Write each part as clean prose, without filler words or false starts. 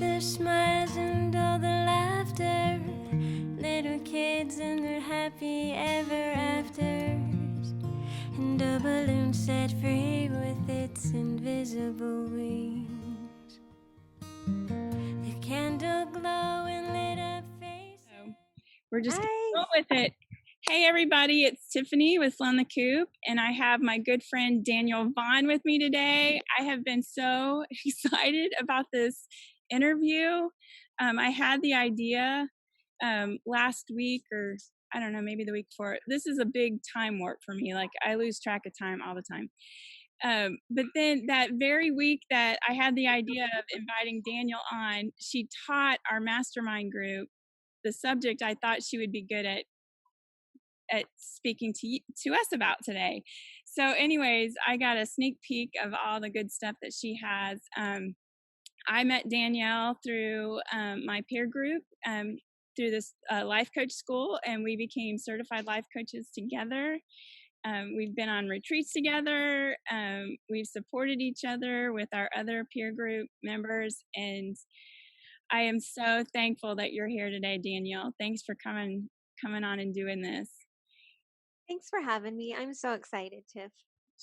The smiles and all the laughter, little kids and their happy ever afters, and a balloon set free with its invisible wings. The candle glow and lit up face. So we're just going to go with it. Hey everybody, it's Tiffany with Slow in the Coop, and I have my good friend Danielle Vaughn with me today. I have been so excited about this interview. I had the idea last week, or I don't know, maybe the week before. This is a big time warp for me. Like, I lose track of time all the time. But then that very week that I had the idea of inviting Danielle on, she taught our mastermind group the subject I thought she would be good at speaking to us about today. So anyways, I got a sneak peek of all the good stuff that she has. I met Danielle through my peer group, through this life coach school, and we became certified life coaches together. We've been on retreats together. We've supported each other with our other peer group members, and I am so thankful that you're here today, Danielle. Thanks for coming on and doing this. Thanks for having me. I'm so excited, Tiff.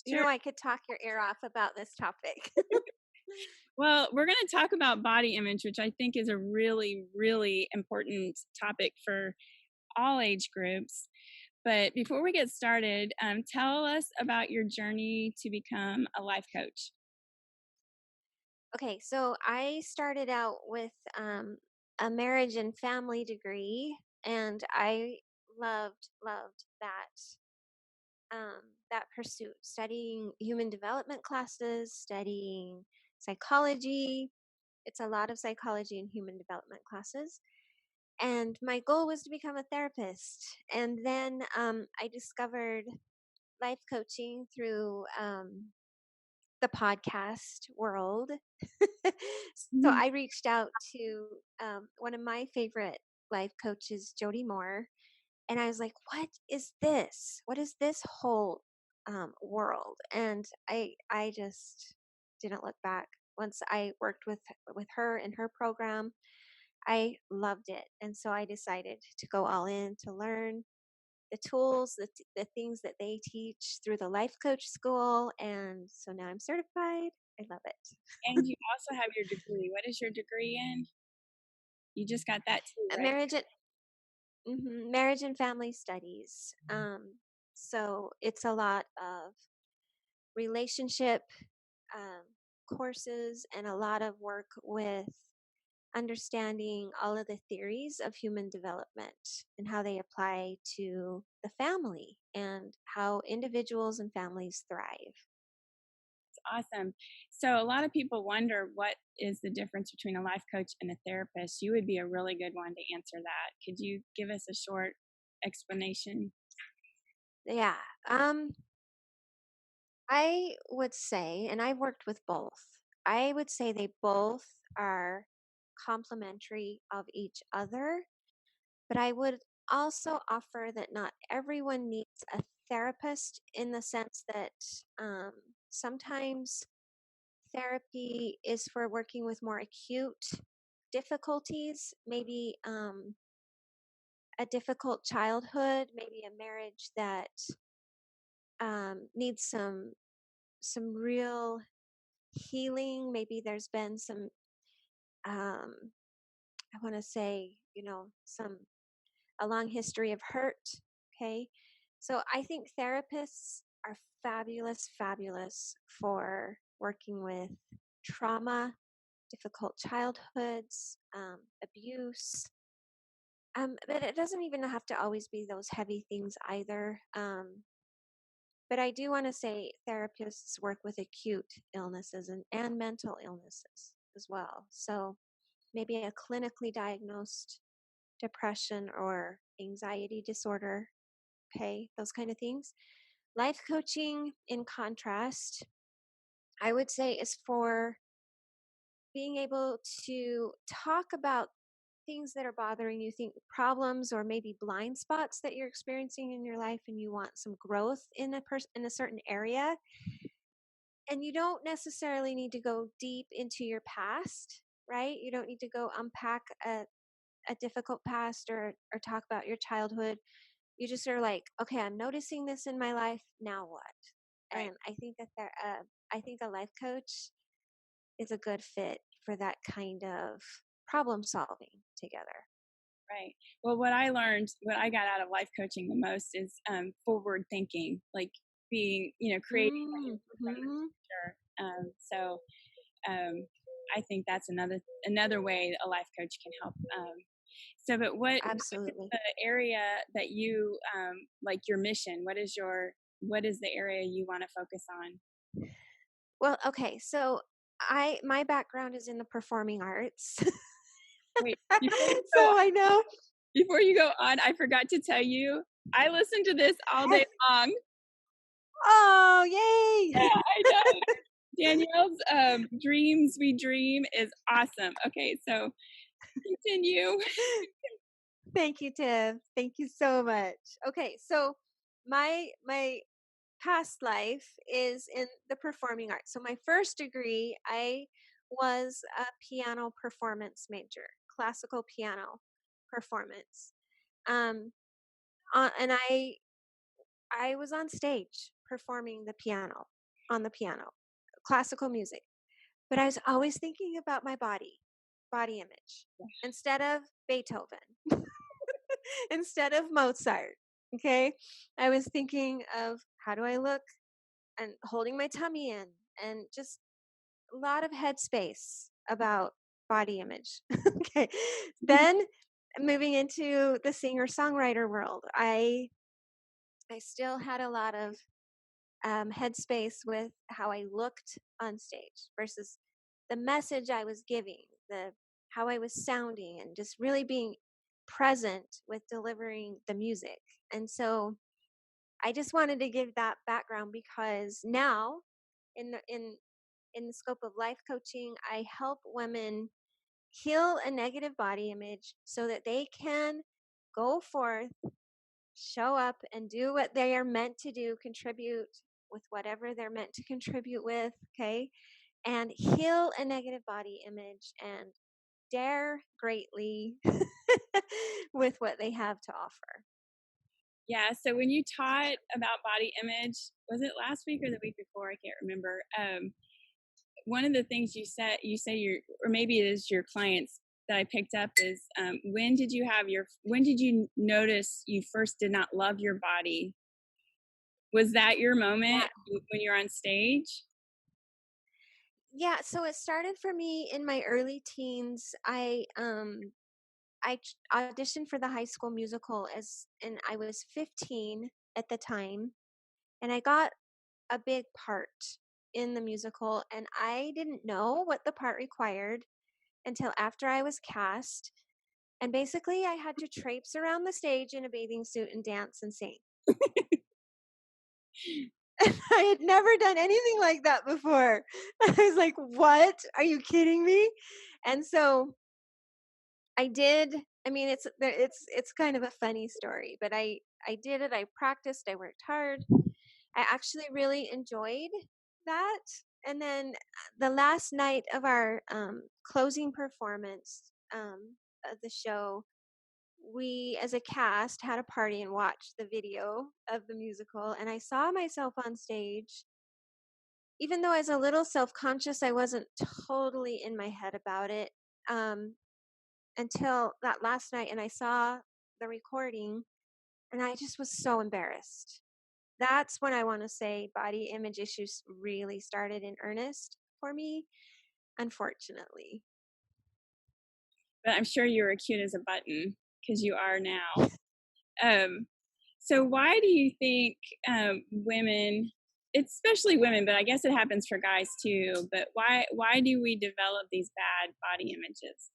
Sure. You know, I could talk your ear off about this topic. Well, we're going to talk about body image, which I think is a really, really important topic for all age groups. But before we get started, tell us about your journey to become a life coach. Okay, so I started out with a marriage and family degree, and I loved that pursuit, studying human development classes, studying psychology. It's a lot of psychology and human development classes. And my goal was to become a therapist. And then I discovered life coaching through the podcast world. So I reached out to one of my favorite life coaches, Jody Moore, and I was like, "What is this? What is this whole world?" And I just didn't look back. Once I worked with her in her program, I loved it, and so I decided to go all in to learn the tools, the things that they teach through the life coach school, and so now I'm certified. I love it. And you also have your degree. What is your degree in? You just got that too, right? Marriage and family studies. So it's a lot of relationship courses and a lot of work with understanding all of the theories of human development and how they apply to the family and how individuals and families thrive. Awesome. So a lot of people wonder, what is the difference between a life coach and a therapist? You would be a really good one to answer that. Could you give us a short explanation? Yeah. I would say, and I've worked with both, I would say they both are complementary of each other, but I would also offer that not everyone needs a therapist, in the sense that sometimes therapy is for working with more acute difficulties, maybe a difficult childhood, maybe a marriage that needs some real healing. Maybe there's been some I want to say, a long history of hurt. Okay, so I think therapists are fabulous for working with trauma, difficult childhoods, abuse. But it doesn't even have to always be those heavy things either. But I do want to say therapists work with acute illnesses and mental illnesses as well. So maybe a clinically diagnosed depression or anxiety disorder, okay, those kind of things. Life coaching, in contrast, I would say is for being able to talk about things that are bothering you, think problems or maybe blind spots that you're experiencing in your life, and you want some growth in a certain area. And you don't necessarily need to go deep into your past, right? You don't need to go unpack a difficult past or talk about your childhood. You just are like, okay, I'm noticing this in my life. Now what? Right. And I think that I think a life coach is a good fit for that kind of problem solving together. Right. Well, what I learned, what I got out of life coaching the most is forward thinking, like being, creating what you want from the Mm-hmm. future. So I think that's another way a life coach can help. But what is Absolutely. the area that you like your mission? What is the area you want to focus on? Well, okay, so my background is in the performing arts. Wait, before you So go I know. before you go on, I forgot to tell you, I listen to this all day long. Oh, Yeah, yay! I know. Danielle's Dreams We Dream is awesome. Okay, so continue. Thank you, Tiff. Thank you so much. Okay, so my past life is in the performing arts. So my first degree, I was a piano performance major, classical piano performance. Um, and I was on stage performing the piano on the piano, classical music. But I was always thinking about my body image instead of Beethoven, instead of Mozart. Okay. I was thinking of how do I look and holding my tummy in and just a lot of headspace about body image. Okay. Then moving into the singer songwriter world, I still had a lot of headspace with how I looked on stage versus the message I was giving, the how I was sounding, and just really being present with delivering the music. And so I just wanted to give that background because now, in the in the scope of life coaching, I help women heal a negative body image so that they can go forth, show up and do what they are meant to do, contribute with whatever they're meant to contribute with, okay? And heal a negative body image and dare greatly with what they have to offer. Yeah, so when you taught about body image, was it last week or the week before? I can't remember. One of the things you say or maybe it is your clients that I picked up is when did you notice you first did not love your body? Was that your moment Yeah. when you're on stage? Yeah, so it started for me in my early teens. Auditioned for the High School Musical and I was 15 at the time, and I got a big part in the musical, and I didn't know what the part required until after I was cast. And basically, I had to traipse around the stage in a bathing suit and dance and sing. I had never done anything like that before. I was like, "What? Are you kidding me?" And so I did. I mean, it's kind of a funny story, but I did it. I practiced. I worked hard. I actually really enjoyed that. And then the last night of our closing performance of the show, we as a cast had a party and watched the video of the musical. And I saw myself on stage. Even though I was a little self conscious, I wasn't totally in my head about it um, until that last night. And I saw the recording and I just was so embarrassed. That's when I want to say body image issues really started in earnest for me, unfortunately. But I'm sure you were cute as a button because you are now. Um, so why do you think women, especially women, but I guess it happens for guys too, but why do we develop these bad body images?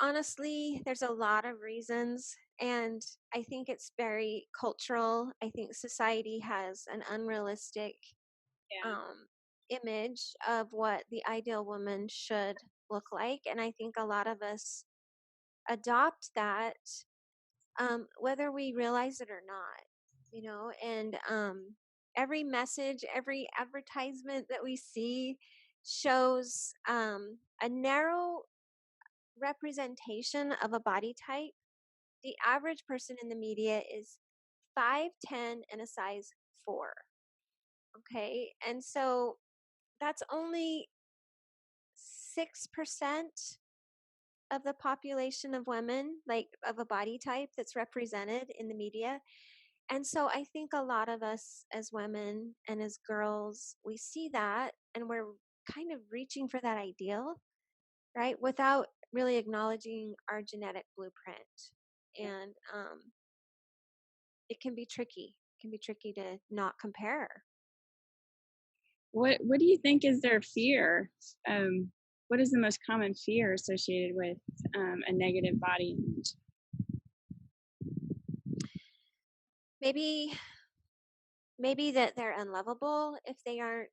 Honestly, there's a lot of reasons, and I think it's very cultural. I think society has an unrealistic Yeah. um, image of what the ideal woman should look like, and I think a lot of us adopt that, whether we realize it or not. And every message, every advertisement that we see shows a narrow representation of a body type. The average person in the media is 5'10" and a size 4. Okay. And so that's only 6% of the population of women, like of a body type that's represented in the media. And so I think a lot of us as women and as girls, we see that and we're kind of reaching for that ideal, right? Without really acknowledging our genetic blueprint. And it can be tricky. It can be tricky to not compare. What do you think is their fear? What is the most common fear associated with a negative body image? Maybe that they're unlovable if they aren't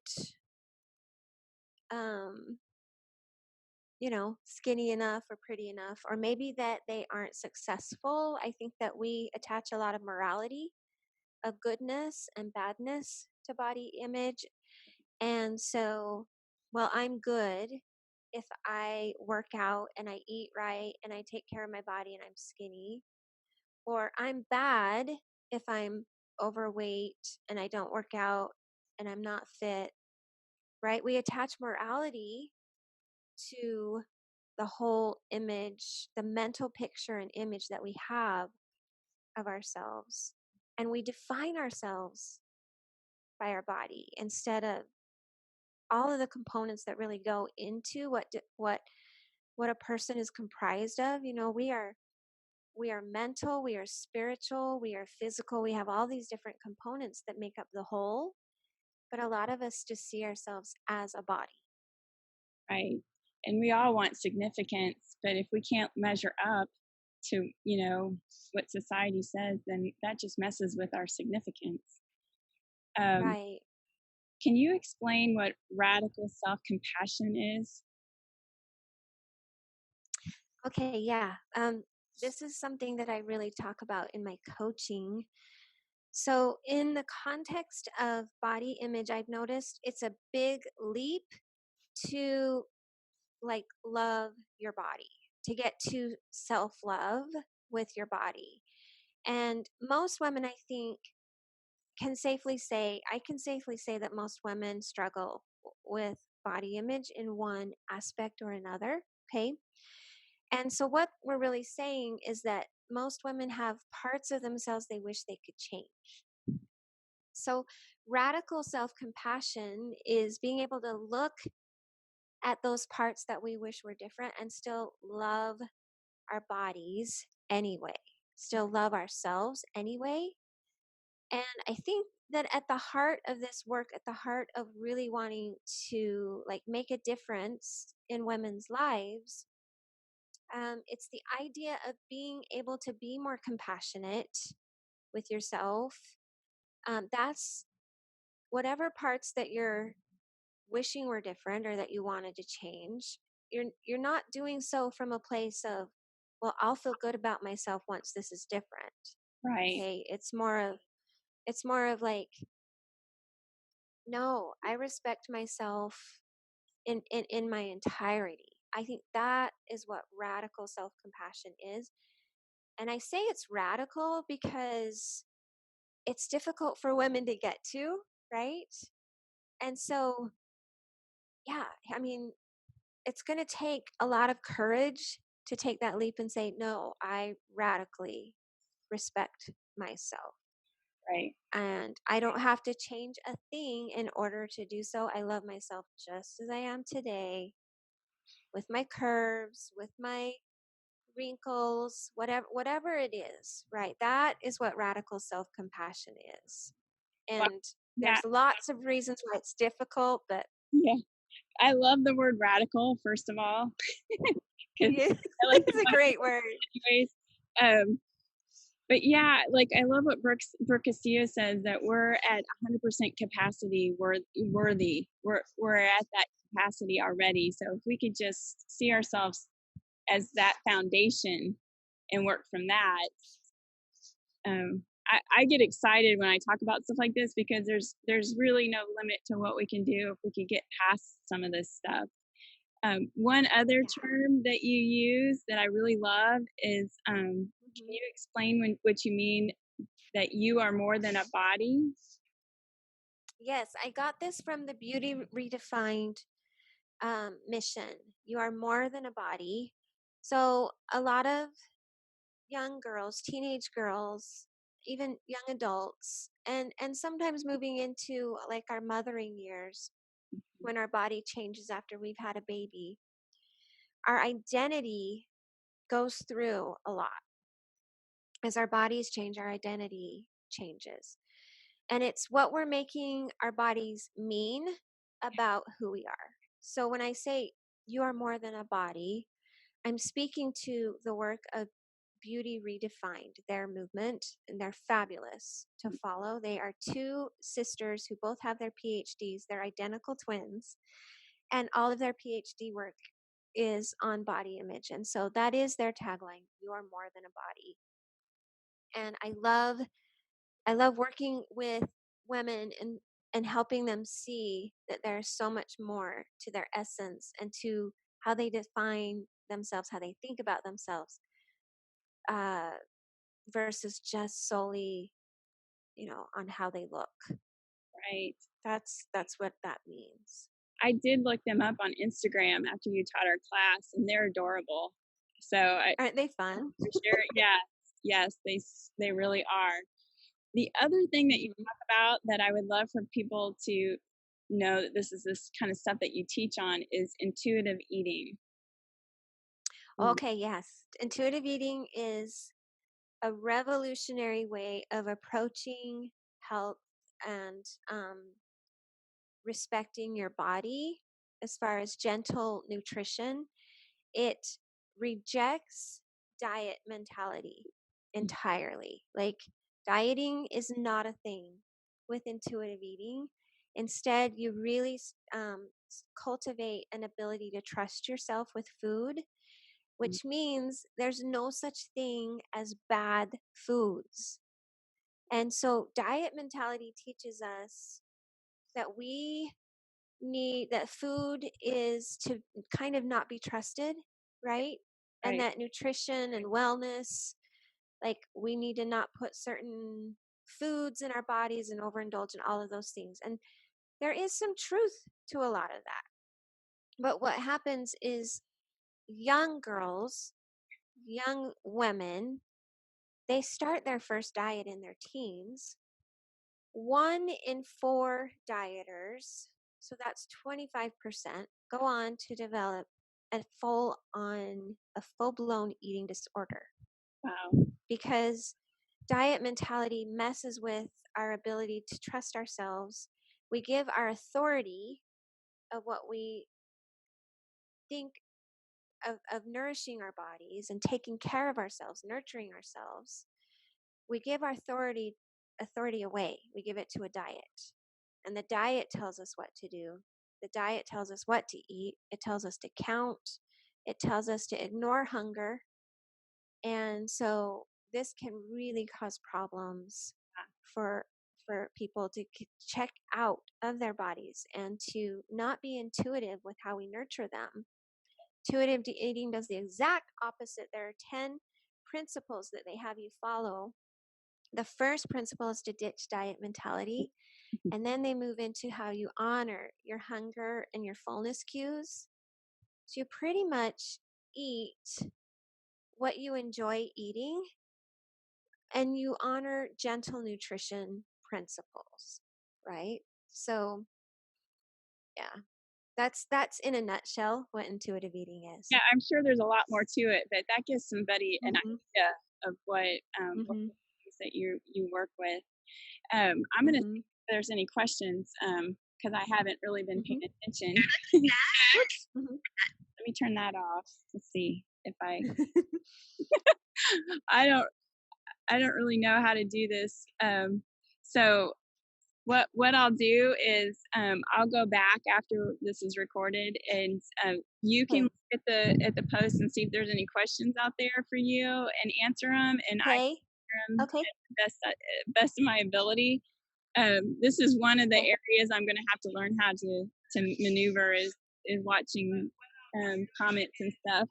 um skinny enough or pretty enough, or maybe that they aren't successful. I think that we attach a lot of morality of goodness and badness to body image. And so, well, I'm good if I work out and I eat right and I take care of my body and I'm skinny, or I'm bad if I'm overweight and I don't work out and I'm not fit, right? We attach morality to the whole image, the mental picture and image that we have of ourselves. And we define ourselves by our body instead of all of the components that really go into what a person is comprised of. We are mental, we are spiritual, we are physical. We have all these different components that make up the whole, but a lot of us just see ourselves as a body. Right. And we all want significance, but if we can't measure up to, what society says, then that just messes with our significance. Right. Can you explain what radical self-compassion is? Okay, yeah. This is something that I really talk about in my coaching. So, in the context of body image, I've noticed it's a big leap to like love your body, to get to self love with your body. And most women, I think, I can safely say that most women struggle with body image in one aspect or another. Okay. And so, what we're really saying is that most women have parts of themselves they wish they could change. So, radical self compassion is being able to look at those parts that we wish were different and still love our bodies anyway, still love ourselves anyway. And I think that at the heart of this work, at the heart of really wanting to like make a difference in women's lives, it's the idea of being able to be more compassionate with yourself. That's whatever parts that you're wishing were different or that you wanted to change. You're not doing so from a place of, well, I'll feel good about myself once this is different. Right. Okay, it's more of like, no, I respect myself in my entirety. I think that is what radical self-compassion is. And I say it's radical because it's difficult for women to get to, right? And so, yeah, I mean, it's going to take a lot of courage to take that leap and say, no, I radically respect myself. Right. And I don't have to change a thing in order to do so. I love myself just as I am today, with my curves, with my wrinkles, whatever it is, right? That is what radical self-compassion is. Well, And yeah. there's lots of reasons why it's difficult, but Yeah. I love the word radical, first of all. I like it's a great word. Anyways, but yeah, like I love what Brooke Castillo says, that we're at 100% capacity worthy. We're at that capacity already. So if we could just see ourselves as that foundation and work from that, I get excited when I talk about stuff like this because there's really no limit to what we can do if we could get past some of this stuff. One other term that you use that I really love is, can you explain what you mean that you are more than a body? Yes, I got this from the Beauty Redefined mission. You are more than a body. So a lot of young girls, teenage girls, even young adults, and sometimes moving into like our mothering years when our body changes after we've had a baby, our identity goes through a lot. As our bodies change, our identity changes. And it's what we're making our bodies mean about who we are. So when I say you are more than a body, I'm speaking to the work of Beauty Redefined, their movement, and they're fabulous to follow. They are two sisters who both have their PhDs. They're identical twins, and all of their PhD work is on body image. And so that is their tagline, you are more than a body. And I love working with women and helping them see that there's so much more to their essence and to how they define themselves, how they think about themselves, uh, versus just solely, on how they look. Right. That's what that means. I did look them up on Instagram after you taught our class, and they're adorable. So Aren't they fun? for sure, yes, they really are. The other thing that you talk about that I would love for people to know that this kind of stuff that you teach on is intuitive eating. Okay, yes. Intuitive eating is a revolutionary way of approaching health and respecting your body as far as gentle nutrition. It rejects diet mentality entirely. Like, dieting is not a thing with intuitive eating. Instead, you really cultivate an ability to trust yourself with food, which means there's no such thing as bad foods. And so, diet mentality teaches us that that food is to kind of not be trusted, right? And that nutrition and wellness, like, we need to not put certain foods in our bodies and overindulge in all of those things. And there is some truth to a lot of that. But what happens is young girls, young women, they start their first diet in their teens. 1 in 4 dieters, so that's 25%, go on to develop a full-blown eating disorder. Wow. Because diet mentality messes with our ability to trust ourselves. We give our authority of what we think of nourishing our bodies and taking care of ourselves, nurturing ourselves. We give our authority away. We give it to a diet. And the diet tells us what to do. The diet tells us what to eat. It tells us to count. It tells us to ignore hunger. And so this can really cause problems for people to check out of their bodies and to not be intuitive with how we nurture them. Intuitive eating does the exact opposite. There are 10 principles that they have you follow. The first principle is to ditch diet mentality. And then they move into how you honor your hunger and your fullness cues. So you pretty much eat what you enjoy eating, and you honor gentle nutrition principles, right? So, yeah, that's in a nutshell what intuitive eating is. Yeah, I'm sure there's a lot more to it, but that gives somebody an idea of what things that you work with. I'm going to see if there's any questions because I haven't really been paying attention. Let me turn that off. Let's see if I don't really know how to do this. So what I'll do is I'll go back after this is recorded, and you can look at the post and see if there's any questions out there for you and answer them. And I can Okay. best of my ability. This is one of the areas I'm going to have to learn how to maneuver is watching comments and stuff.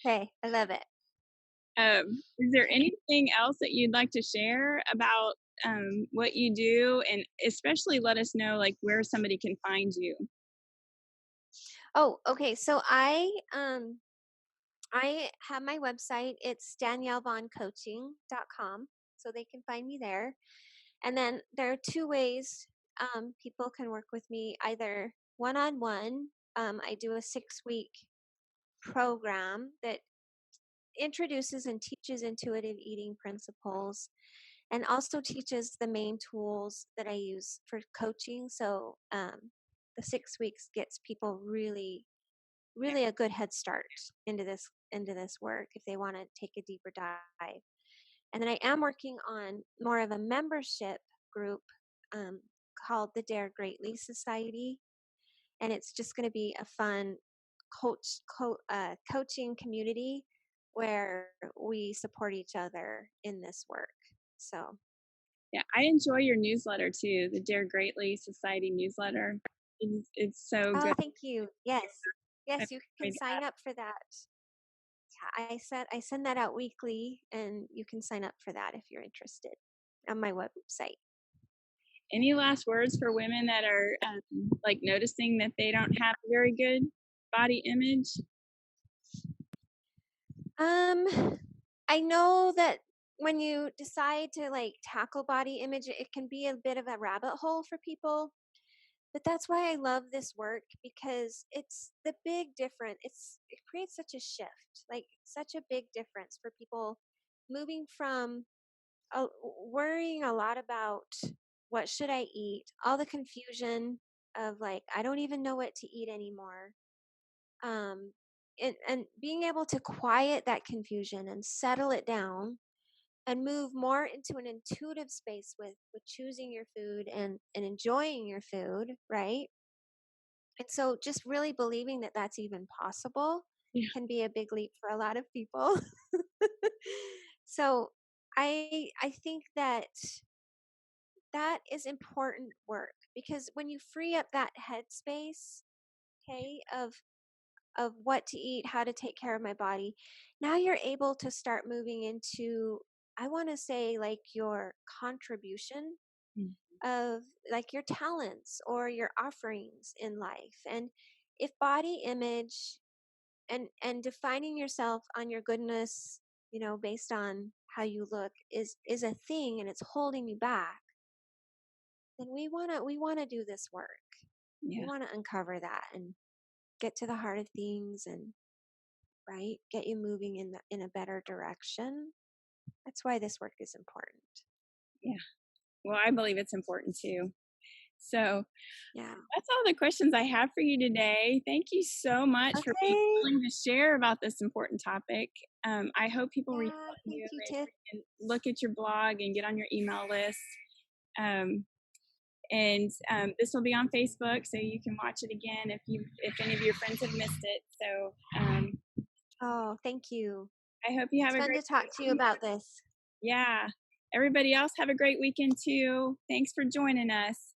Okay, I love it. Is there anything else that you'd like to share about what you do, and especially let us know like where somebody can find you? Oh, okay. So I have my website. It's daniellevaughn.coaching.com. So they can find me there. And then there are two ways people can work with me, either one on one. I do a 6-week program that introduces and teaches intuitive eating principles and also teaches the main tools that I use for coaching. So the 6 weeks gets people really a good head start into this work if they want to take a deeper dive. And then I am working on more of a membership group um, called the Dare Greatly Society, and it's just going to be a fun coaching community where we support each other in this work. So Yeah, I enjoy your newsletter too, the Dare Greatly Society newsletter. It's so oh, good. thank you. Yes, I've you can enjoyed sign that. up for that. Yeah, I send that out weekly, and you can sign up for that if you're interested on my website. Any last words for women that are like noticing that they don't have a very good body image? I know that when you decide to like tackle body image, it can be a bit of a rabbit hole for people. But that's why I love this work, because it's the big difference. It creates such a shift, like such a big difference for people moving from worrying a lot about what should I eat, all the confusion of like I don't even know what to eat anymore. Um, and being able to quiet that confusion and settle it down and move more into an intuitive space with choosing your food and enjoying your food, right? And so just really believing that that's even possible Yeah. can be a big leap for a lot of people. So I think that that is important work, because when you free up that headspace, okay, of what to eat, how to take care of my body, now you're able to start moving into, I want to say, like your contribution Mm. of like your talents or your offerings in life. And if body image and defining yourself on your goodness, based on how you look is a thing and it's holding you back, then we want to do this work. We Yeah. want to uncover that and get to the heart of things, and right, get you moving in a better direction. That's why this work is important. Yeah. Well, I believe it's important too. So Yeah. that's all the questions I have for you today. Thank you so much for being Okay. willing to share about this important topic. I hope people reach Yeah. out to Thank you you, Tiff. and look at your blog and get on your email list. And this will be on Facebook, so you can watch it again if any of your friends have missed it. So Oh, thank you. I hope you have It's a fun great to talk to you weekend. about this. Yeah. Everybody else have a great weekend too. Thanks for joining us.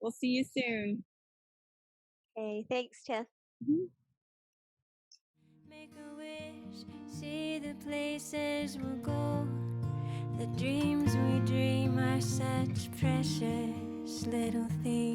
We'll see you soon. Okay. Thanks, Tiff. Mhm. Make a wish, see the places we'll go. The dreams we dream are such precious little things.